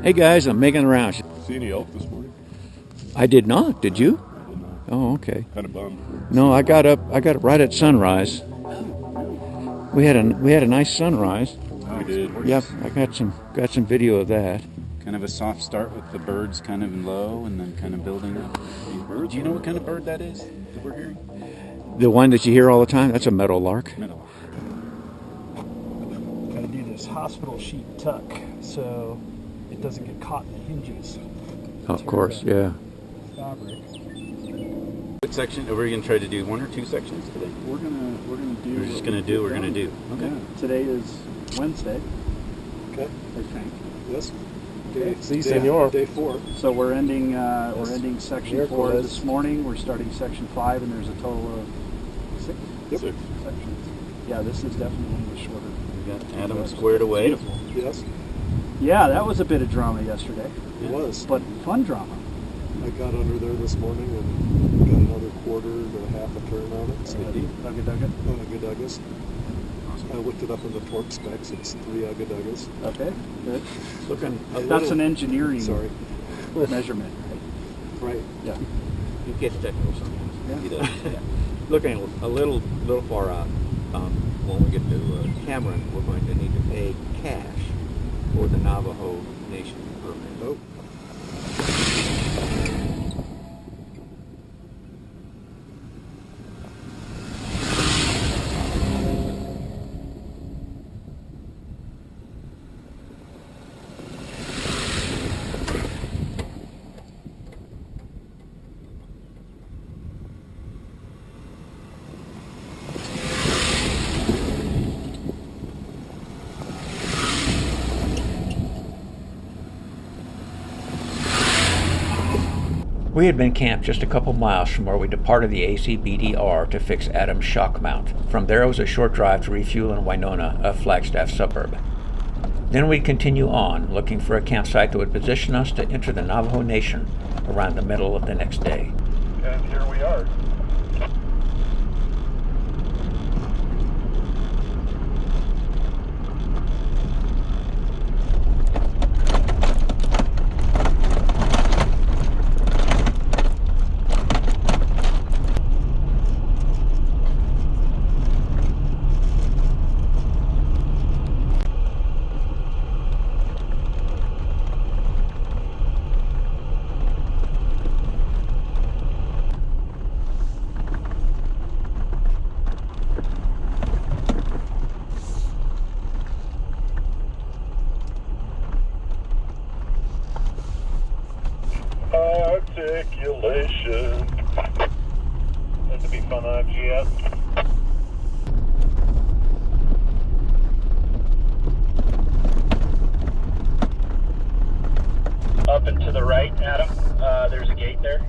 Hey guys, I'm making the rounds. See any elk this morning? I did not. Did you? Oh, okay. Kind of bummed. No, I got up right at sunrise. We had a nice sunrise. We did. Yep, I got some video of that. Kind of a soft start with the birds kind of low and then kind of building up. Do you know what kind of bird that is that we're hearing? The one that you hear all the time, that's a meadowlark. Meadow. Got to do this hospital sheet tuck so it doesn't get caught in the hinges. Of course, yeah. Fabric. What section are we going to try to do? One or two sections today? We're gonna do. We're just going to do. We're going to do. Okay. Yeah. Today is Wednesday. Okay. I think. Yes. Okay. Si, senor. Day 4. So we're ending section 4 Miércoles. this morning. We're starting section 5, and there's a total of 6 Yep. sections. Yeah, this is definitely one of the shorter. We got Adam squared away. Beautiful. Yes, Yeah, that was a bit of drama yesterday, it was. but fun drama. I got under there this morning and got another quarter to half a turn on it. So Agadugas. I looked it up in the torque specs. It's 3 Agadugas. Okay, good. Looking That's an engineering Sorry. measurement, right? Right. Yeah. You get technical sometimes. Yeah. He does. Yeah. Looking a little far out, when we get to Cameron, we're going to need to pay cash for the Navajo Nation permit. Nope. We had been camped just a couple miles from where we departed the AZBDR to fix Adam's shock mount. From there it was a short drive to refuel in Winona, a Flagstaff suburb. Then we'd continue on, looking for a campsite that would position us to enter the Navajo Nation around the middle of the next day. And here we are. Articulation. That to be fun on GS. Up and to the right, Adam, there's a gate there.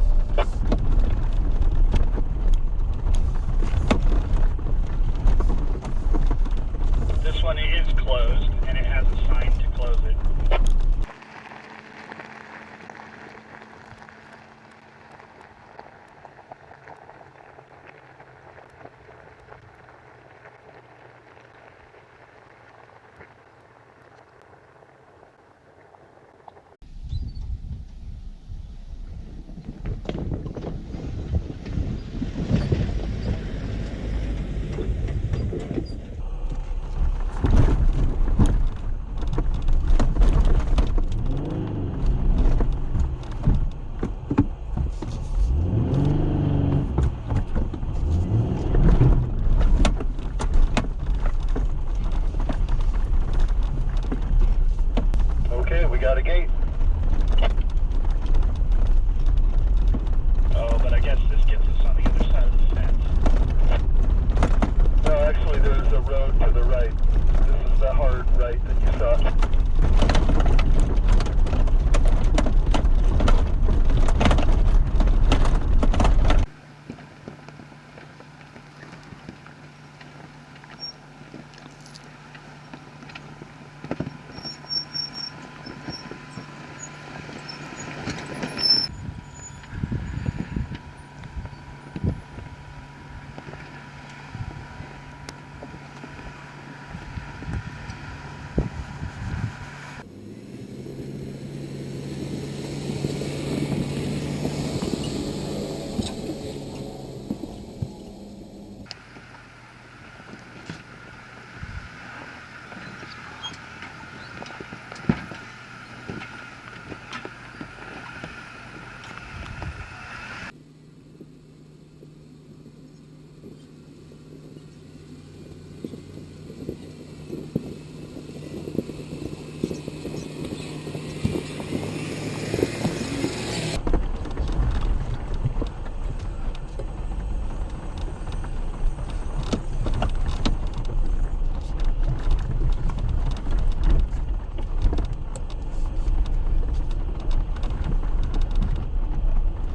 This one is closed, and it has a sign to close it. is a road to the right. This is the hard right that you saw.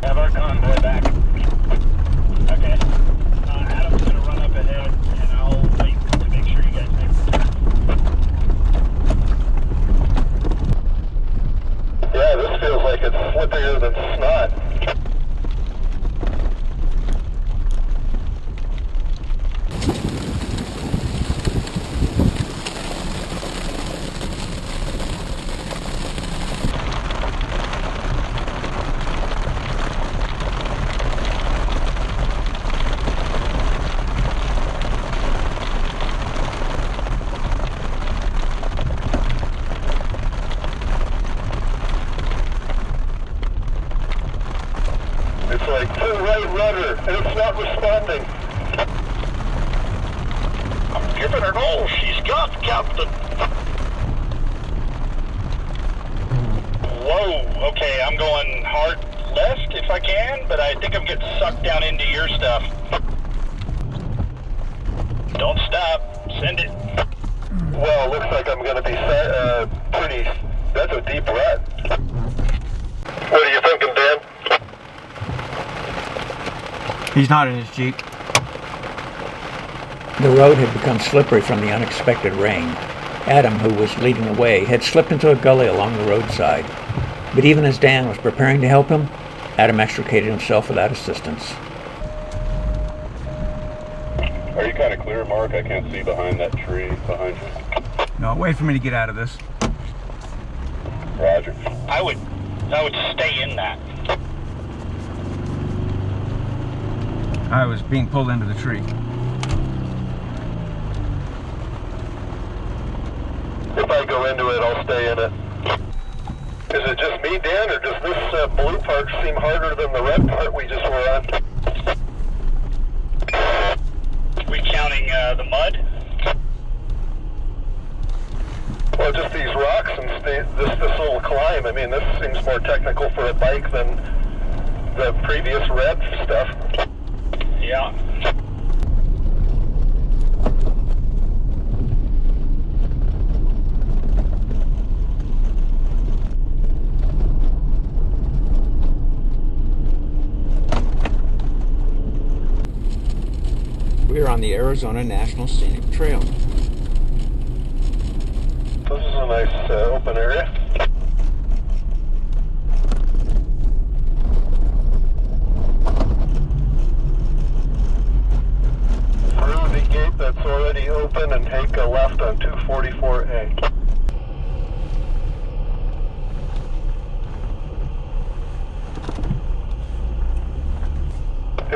Have our convoy back. Okay. Adam's gonna run up ahead, and I'll wait to make sure you guys make the turn. Yeah, this feels like it's slippier than snot. It's like full right rudder, and it's not responding. I'm giving her all she's got, Captain. Whoa, okay, I'm going hard left if I can, but I think I'm getting sucked down into your stuff. Don't stop, send it. Well, looks like I'm going to be pretty... That's a deep rut. What are you thinking, Dan? He's not in his Jeep. The road had become slippery from the unexpected rain. Adam, who was leading the way, had slipped into a gully along the roadside. But even as Dan was preparing to help him, Adam extricated himself without assistance. Are you kind of clear, Mark? I can't see behind that tree behind you. No, wait for me to get out of this. Roger. I would stay in that. I was being pulled into the tree. If I go into it, I'll stay in it. Is it just me, Dan, or does this blue part seem harder than the red part we just were on? We counting the mud? Well, just these rocks and this little climb. I mean, this seems more technical for a bike than the previous red stuff. Yeah. We are on the Arizona National Scenic Trail. This is a nice open area. Through the gate that's already open and take a left on 244A.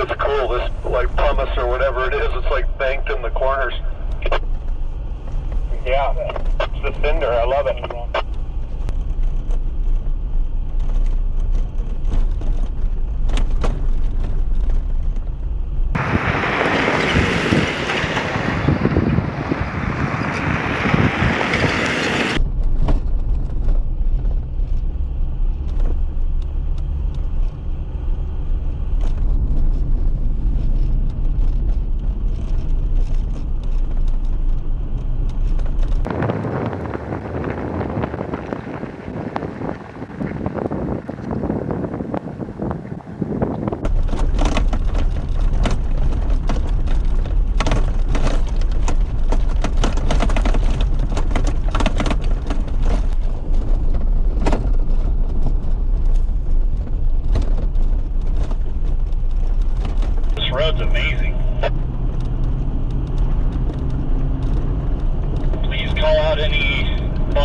It's cool, this like pumice or whatever it is, it's like banked in the corners. Yeah, it's the cinder, I love it.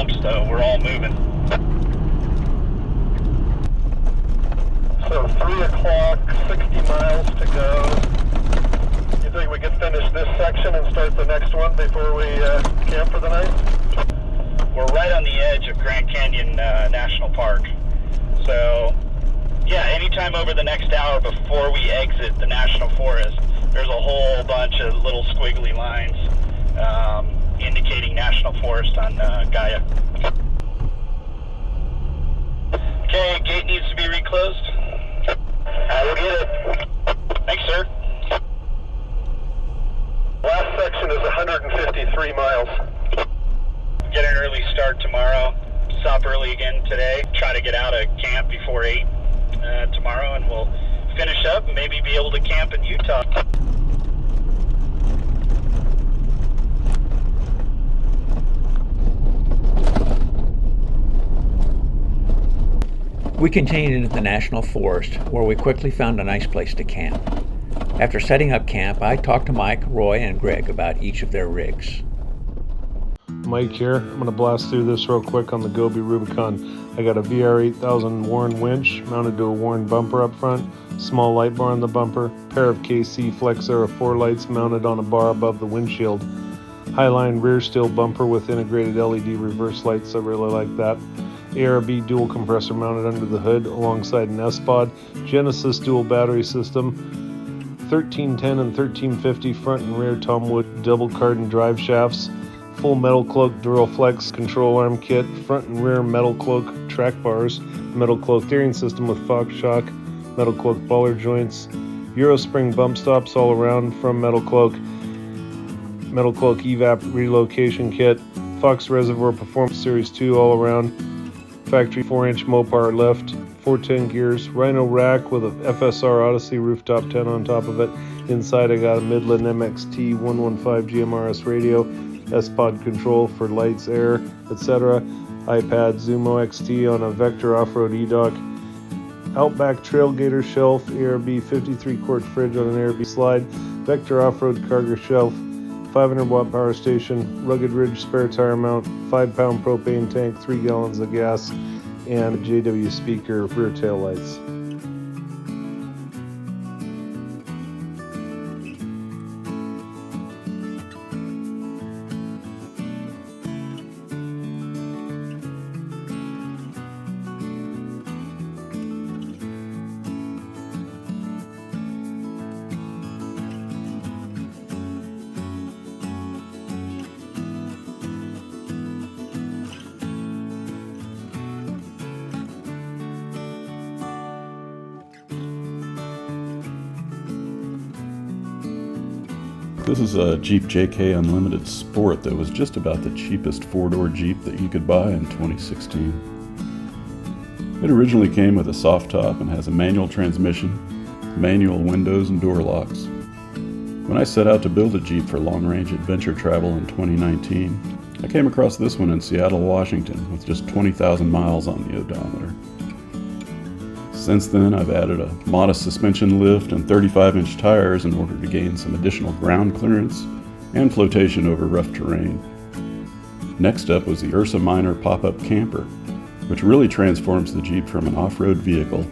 bumps, though. We're all moving. So 3 o'clock, 60 miles to go. You think we could finish this section and start the next one before we camp for the night? We're right on the edge of Grand Canyon National Park. So, yeah, anytime over the next hour before we exit the National Forest, there's a whole bunch of little squiggly lines indicating National Forest on Gaia. Okay, gate needs to be reclosed. I will get it. Thanks, sir. Last section is 153 miles. Get an early start tomorrow. Stop early again today. Try to get out of camp before 8 tomorrow, and we'll finish up and maybe be able to camp in Utah. We continued into the National Forest, where we quickly found a nice place to camp. After setting up camp, I talked to Mike, Roy, and Greg about each of their rigs. Mike here. I'm going to blast through this real quick on the Gobi Rubicon. I got a VR 8000 Warren winch mounted to a Warren bumper up front, small light bar on the bumper, pair of KC Flex Era 4 lights mounted on a bar above the windshield, Highline rear steel bumper with integrated LED reverse lights. I really like that. ARB dual compressor mounted under the hood alongside an S-Pod, Genesis dual battery system, 1310 and 1350 front and rear Tomwood double cardan drive shafts, full metal cloak Duraflex control arm kit, front and rear metal cloak track bars, metal cloak steering system with Fox shock, metal cloak baller joints, Eurospring bump stops all around from metal cloak evap relocation kit, Fox Reservoir Performance Series 2 all around, factory 4-inch Mopar lift, 410 gears, Rhino rack with a FSR Odyssey rooftop tent on top of it. Inside I got a Midland MXT 115 GMRS radio, S-Pod control for lights, air, etc. iPad Zumo XT on a Vector off-road e-dock. Outback Trailgater shelf, ARB 53-quart fridge on an ARB slide, Vector off-road cargo shelf, 500-watt power station, Rugged Ridge spare tire mount, 5-pound propane tank, 3 gallons of gas, and a JW speaker rear tail lights. This is a Jeep JK Unlimited Sport that was just about the cheapest four-door Jeep that you could buy in 2016. It originally came with a soft top and has a manual transmission, manual windows and door locks. When I set out to build a Jeep for long-range adventure travel in 2019, I came across this one in Seattle, Washington with just 20,000 miles on the odometer. Since then, I've added a modest suspension lift and 35-inch tires in order to gain some additional ground clearance and flotation over rough terrain. Next up was the Ursa Minor pop-up camper, which really transforms the Jeep from an off-road vehicle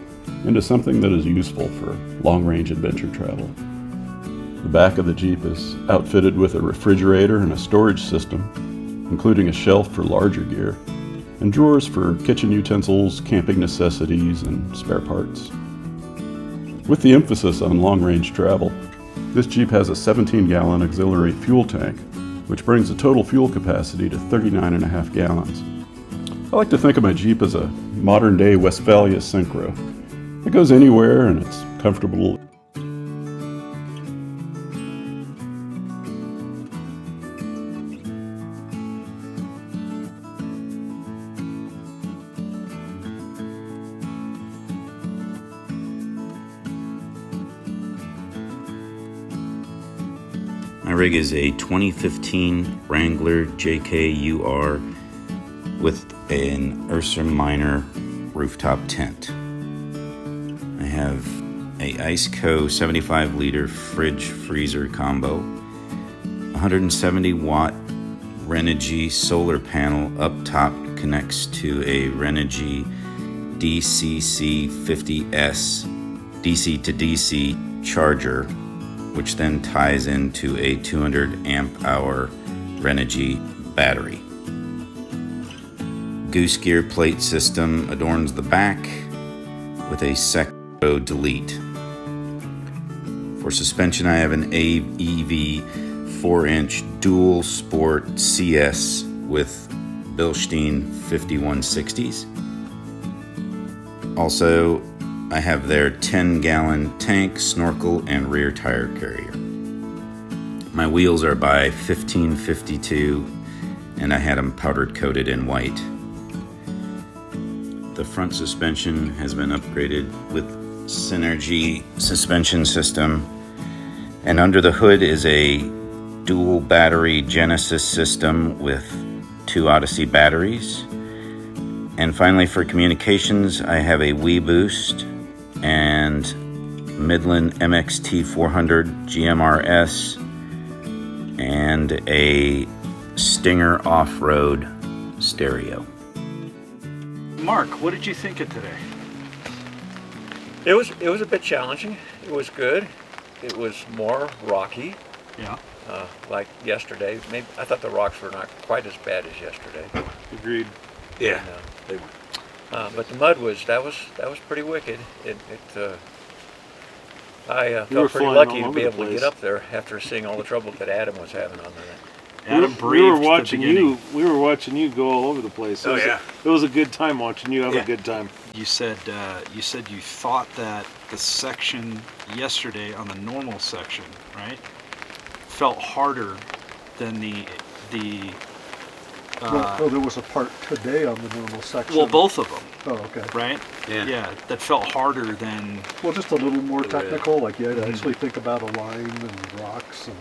into something that is useful for long-range adventure travel. The back of the Jeep is outfitted with a refrigerator and a storage system, including a shelf for larger gear, and drawers for kitchen utensils, camping necessities, and spare parts. With the emphasis on long-range travel, this Jeep has a 17-gallon auxiliary fuel tank, which brings the total fuel capacity to 39.5 gallons. I like to think of my Jeep as a modern-day Westfalia Synchro. It goes anywhere and it's comfortable. My rig is a 2015 Wrangler JK-UR with an Ursa Minor rooftop tent. I have a Iceco 75-liter fridge freezer combo, 170-watt Renogy solar panel up top connects to a Renogy DCC50S DC to DC charger, which then ties into a 200 amp hour Renogy battery. Goose gear plate system adorns the back with a Secro delete. For suspension, I have an AEV 4-inch dual sport CS with Bilstein 5160s. Also, I have their 10-gallon tank, snorkel, and rear tire carrier. My wheels are by 1552, and I had them powdered coated in white. The front suspension has been upgraded with Synergy suspension system, and under the hood is a dual battery Genesis system with 2 Odyssey batteries. And finally, for communications, I have a Wii Boost and Midland MXT 400 GMRS and a Stinger off-road stereo. Mark, what did you think of today? It was a bit challenging. It was good. It was more rocky. Yeah. Like yesterday. Maybe I thought the rocks were not quite as bad as yesterday. Agreed. Yeah. But the mud was pretty wicked. I felt pretty lucky to be able to get up there after seeing all the trouble that Adam was having on that. Adam breathed. We were watching you go all over the place. It was a good time watching you have a good time. You said you thought that the section yesterday on the normal section, right, felt harder than the well, there was a part today on the normal section. well, both of them, Oh, okay. right? Yeah. That felt harder than. Well, just a little more technical, like you had to actually think about a line and rocks, and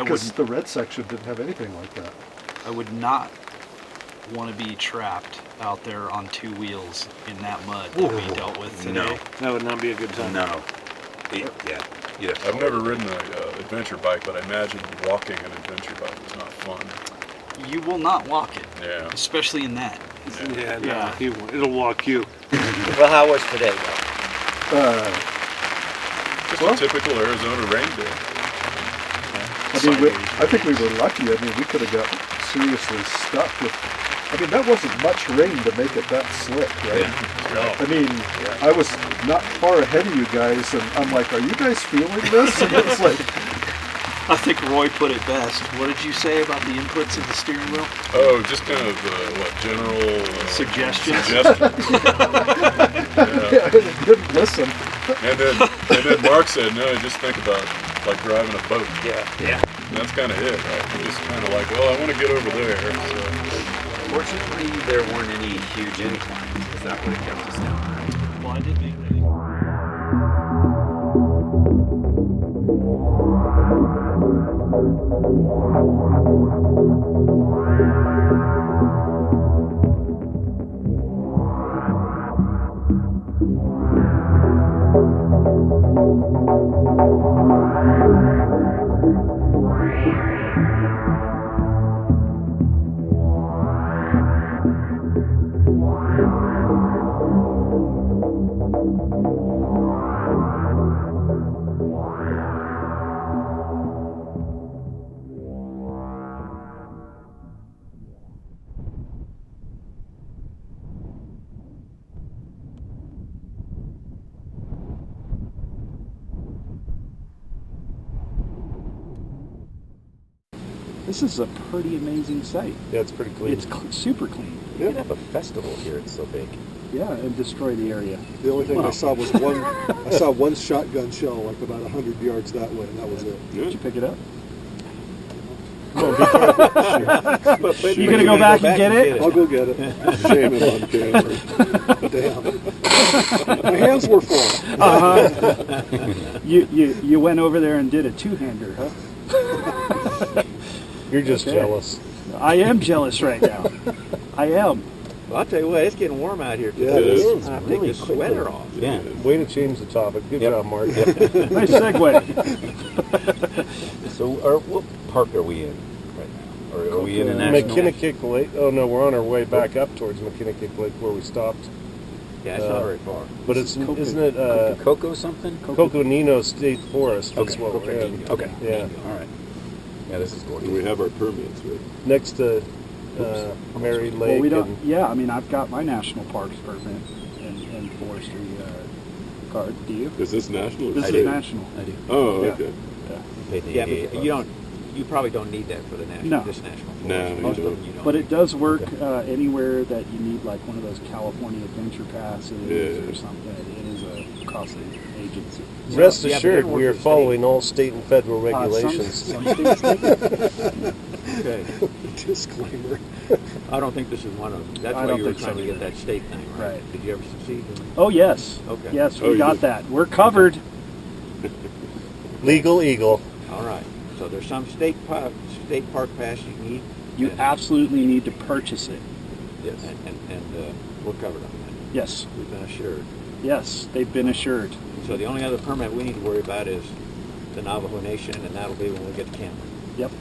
because the red section didn't have anything like that. I would not want to be trapped out there on 2 wheels in that mud that we dealt with today. No. That would not be a good time. No. I've never ridden an adventure bike, but I imagine walking an adventure bike is not fun. You will not walk it, Yeah. especially in that. It'll walk you. Well, how was today? Just a typical Arizona rain day. I think we were lucky. I mean, we could have got seriously stuck with. I mean, that wasn't much rain to make it that slick, right? I mean, I was not far ahead of you guys, and I'm like, "Are you guys feeling this?" And it's like, I think Roy put it best. What did you say about the inputs of the steering wheel? Oh, just kind of general Suggestions? yeah, it didn't listen. And then Mark said, "No, just think about like driving a boat." Yeah. And that's kind of it, right? You're just kind of like, well, I want to get over there. So. Fortunately, there weren't any huge inclines, because that would have kept us down. Well, I did make that. This is a pretty amazing site. Yeah, it's pretty clean. It's super clean. We could have a festival here. It's so big. Yeah, and destroy the area. The only thing I saw was one shotgun shell like about 100 yards that way, and that was it. Did you pick it up? No, You gonna go back and get it? I'll go get it. Shame it on camera. Damn. My hands were full. You went over there and did a two-hander, huh? You're just jealous. I am jealous right now. I am. Well, I'll tell you what, it's getting warm out here today. Yeah, it is. I'll take this sweater off. Yeah. Way to change the topic. Good job, Mark. Nice segue. So, what park are we in right now? Or are we in the national? McKinnick Lake. Oh no, we're on our way back up towards McKinnick Lake where we stopped. Yeah, it's not very far. But isn't it Coco something? Coconino State Forest? That's what we're in. Okay. Yeah. All right. Yeah, this is gorgeous. We have our permits, right? Next to Mary Lake. Well, we don't. Yeah, I mean, I've got my national parks permit and forestry card. Do you? Is this national? This is national. I do. Oh, Yeah. okay. Yeah, but you probably don't need that for the national. No. This national. No, forest. you Most of don't. them you don't. But it does work anywhere that you need, like one of those California adventure passes or something. It is a costly agency. Rest Yeah, but assured, they work we are the following all state and federal regulations. Some states do. Okay. Disclaimer. I don't think this is one of them. That's I why don't you were think so trying to get either. that state thing, right? Right. Did you ever succeed? Oh yes. Okay. Yes, Oh, we you got did. that. We're covered. Legal Eagle. All right. So there's some state park pass you need. You and- absolutely need to purchase it. Yes. And we're covered on that. Yes. We've been assured. Yes, they've been assured. So the only other permit we need to worry about is the Navajo Nation, and that'll be when we get to Cameron. Yep.